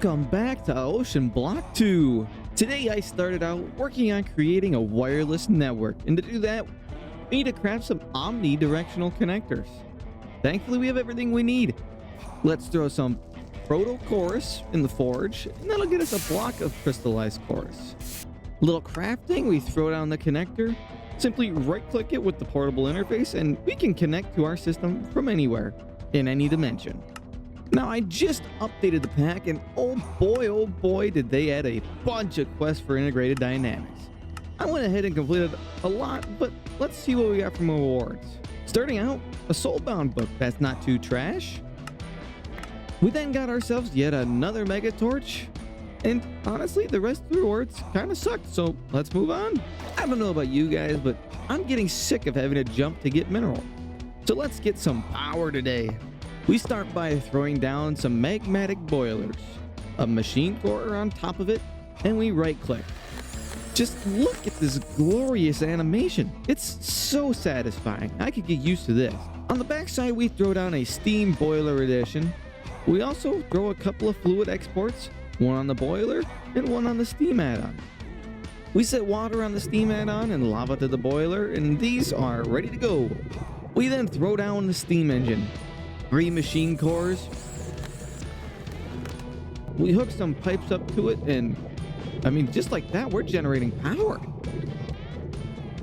Welcome back to OceanBlock 2. Today I started out working on creating a wireless network, and to do that, we need to craft some omnidirectional connectors. Thankfully we have everything we need. Let's throw some proto-chorus in the forge, and that'll get us a block of crystallized chorus. Little crafting, we throw down the connector, simply right-click it with the portable interface, and we can connect to our system from anywhere, in any dimension. Now, I just updated the pack, and oh boy, did they add a bunch of quests for integrated dynamics. I went ahead and completed a lot, but let's see what we got from rewards. Starting out, a soulbound book, that's not too trash. We then got ourselves yet another mega torch, and honestly, the rest of the rewards kind of sucked, so let's move on. I don't know about you guys, but I'm getting sick of having to jump to get mineral. So let's get some power today. We start by throwing down some enigmatic boilers, a machine core on top of it, and we right click. Just look at this glorious animation. It's so satisfying. I could get used to this. On the backside, we throw down a steam boiler edition. We also throw a couple of fluid exports, one on the boiler and one on the steam add-on. We set water on the steam add-on and lava to the boiler, and these are ready to go. We then throw down the steam engine. 3 machine cores. We hook some pipes up to it, and I mean, just like that, we're generating power.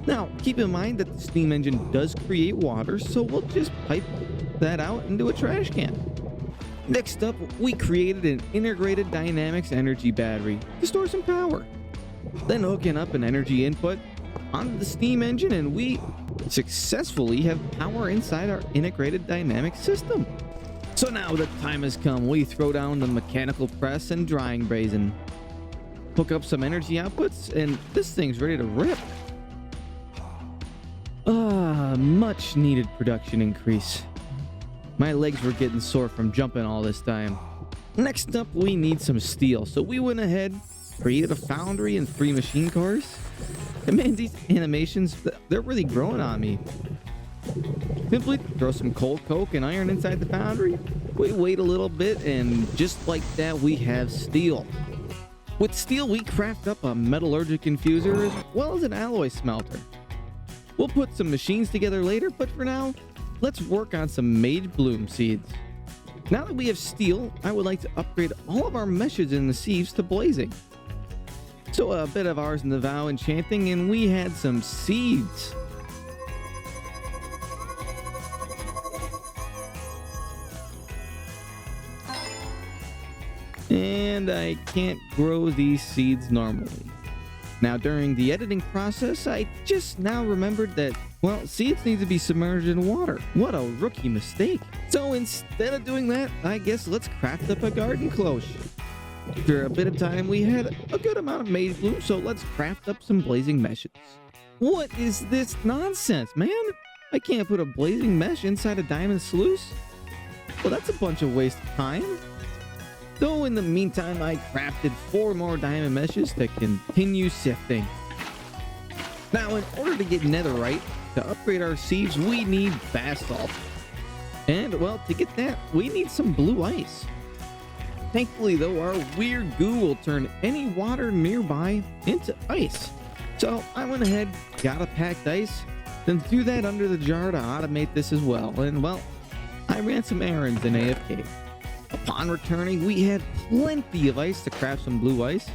Now, keep in mind that the steam engine does create water, so we'll just pipe that out into a trash can. Next up, we created an integrated dynamics energy battery to store some power. Then hooking up an energy input onto the steam engine, and we successfully have power inside our integrated dynamic system. So now the time has come. We throw down the mechanical press and drying basin, hook up some energy outputs, and this thing's ready to rip. Much needed production increase. My legs were getting sore from jumping all this time. Next up, we need some steel, so we went ahead, created a foundry and 3 machine cores. And man, these animations, they're really growing on me. Simply throw some cold coke and iron inside the foundry. We wait a little bit, and just like that, we have steel. With steel, we craft up a metallurgic infuser as well as an alloy smelter. We'll put some machines together later, but for now, let's work on some mage bloom seeds. Now that we have steel, I would like to upgrade all of our meshes in the sieves to blazing. So a bit of ours in the vow enchanting, and we had some seeds. And I can't grow these seeds normally. Now during the editing process, I just now remembered that, well, seeds need to be submerged in water. What a rookie mistake. So instead of doing that, I guess let's craft up a garden cloche. After a bit of time, we had a good amount of mage bloom, so let's craft up some blazing meshes. What is this nonsense, man? I can't put a blazing mesh inside a diamond sluice? Well, that's a bunch of waste of time. So in the meantime, I crafted 4 more diamond meshes to continue sifting. Now, in order to get Netherite, to upgrade our sieves, we need basalt. And, well, to get that, we need some blue ice. Thankfully, though, our weird goo will turn any water nearby into ice. So I went ahead, got a packed ice, then threw that under the jar to automate this as well. And, well, I ran some errands in AFK. Upon returning, we had plenty of ice to craft some blue ice.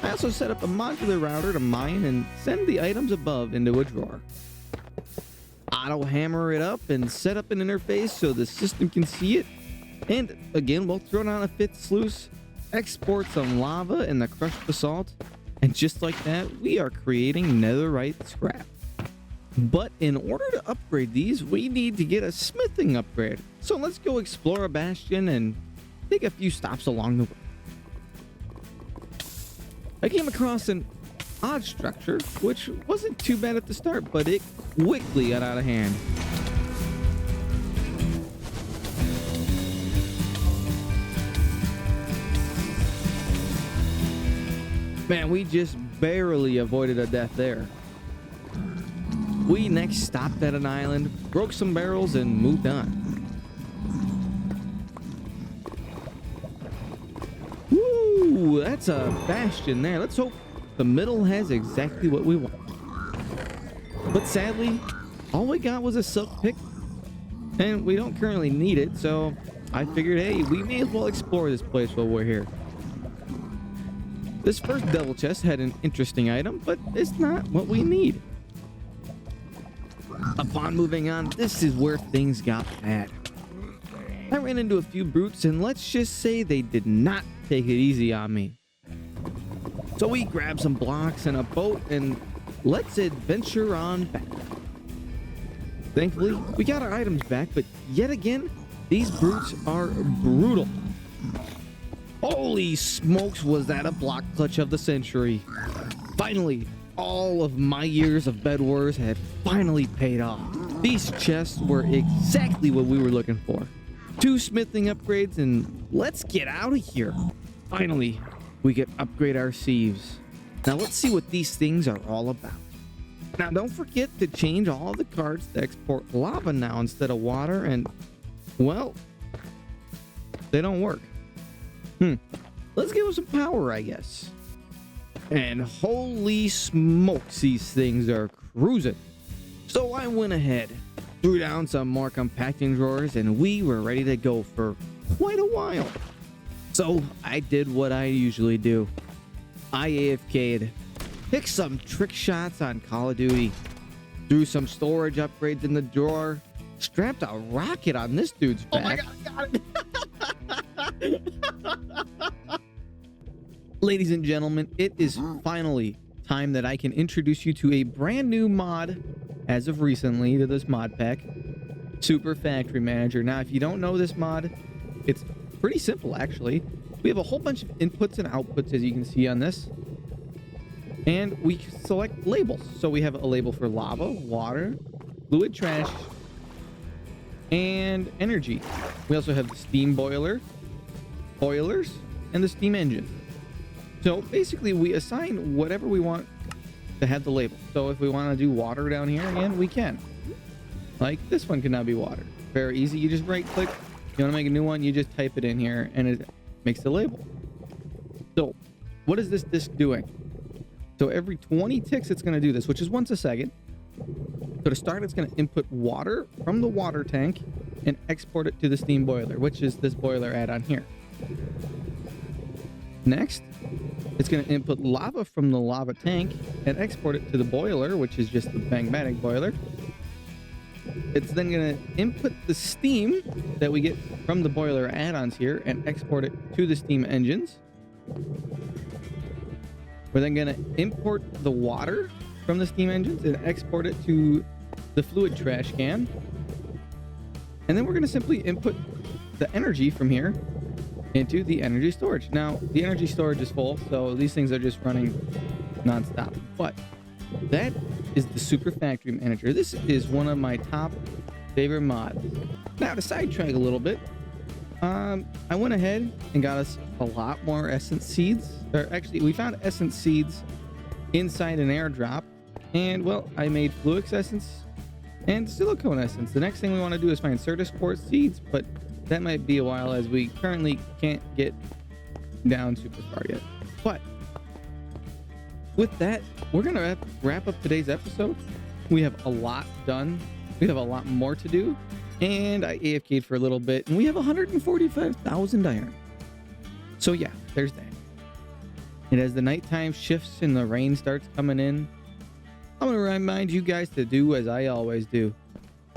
I also set up a modular router to mine and send the items above into a drawer. Auto hammer it up and set up an interface so the system can see it. And again, we'll throw down a 5th sluice, export some lava and the crushed basalt, and just like that, we are creating netherite scrap. But in order to upgrade these, we need to get a smithing upgrade. So let's go explore a bastion and take a few stops along the way. I came across an odd structure, which wasn't too bad at the start, but it quickly got out of hand. Man, we just barely avoided a death there. We next stopped at an island, broke some barrels, and moved on. Woo! Ooh, that's a Bastion there. Let's hope the middle has exactly what we want. But sadly, all we got was a silk pick, and we don't currently need it, so I figured, hey, we may as well explore this place while we're here. This first devil chest had an interesting item, but it's not what we need. Upon moving on, this is where things got bad. I ran into a few brutes, and let's just say they did not take it easy on me. So we grabbed some blocks and a boat, and let's adventure on back. Thankfully, we got our items back, but yet again, these brutes are brutal. Holy smokes, was that a block clutch of the century. Finally, all of my years of Bed Wars had finally paid off. These chests were exactly what we were looking for. 2 smithing upgrades, and let's get out of here. Finally, we can upgrade our sieves. Now let's see what these things are all about. Now don't forget to change all the cards to export lava now instead of water, and well, they don't work. Let's give them some power, I guess. And holy smokes, these things are cruising. So I went ahead, threw down some more compacting drawers, and we were ready to go for quite a while. So I did what I usually do. I AFK'd, picked some trick shots on Call of Duty, threw some storage upgrades in the drawer, strapped a rocket on this dude's back. Oh my god, I got it! Ladies and gentlemen, it is finally time that I can introduce you to a brand new mod as of recently to this mod pack, Super Factory Manager. Now, if you don't know this mod, it's pretty simple actually. We have a whole bunch of inputs and outputs, as you can see on this, and we select labels. So we have a label for lava, water, fluid trash, and energy. We also have the steam boiler, boilers, and the steam engine. So basically we assign whatever we want to have the label. So if we want to do water down here again, we can. Like this one can now be water. Very easy. You just right click. You want to make a new one, you just type it in here and it makes the label. So what is this disk doing? So every 20 ticks it's going to do this, which is once a second. So to start, it's going to input water from the water tank and export it to the steam boiler, which is this boiler add-on here. Next, it's going to input lava from the lava tank and export it to the boiler, which is just the enigmatic boiler. It's then going to input the steam that we get from the boiler add-ons here and export it to the steam engines. We're then going to import the water from the steam engines and export it to the fluid trash can. And then we're going to simply input the energy from here into the energy storage. Now, the energy storage is full, so these things are just running non-stop. But that is the Super Factory Manager. This is one of my top favorite mods. Now, to sidetrack a little bit, I went ahead and got us a lot more essence seeds. Or actually, we found essence seeds inside an airdrop. And, well, I made fluix essence and silicone essence. The next thing we want to do is find certisport seeds, but that might be a while as we currently can't get down super far yet. But with that, we're going to wrap up today's episode. We have a lot done. We have a lot more to do. And I AFK'd for a little bit. And we have 145,000 iron. So yeah, there's that. And as the nighttime shifts and the rain starts coming in, I'm going to remind you guys to do as I always do.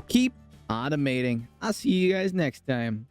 Keep automating. I'll see you guys next time.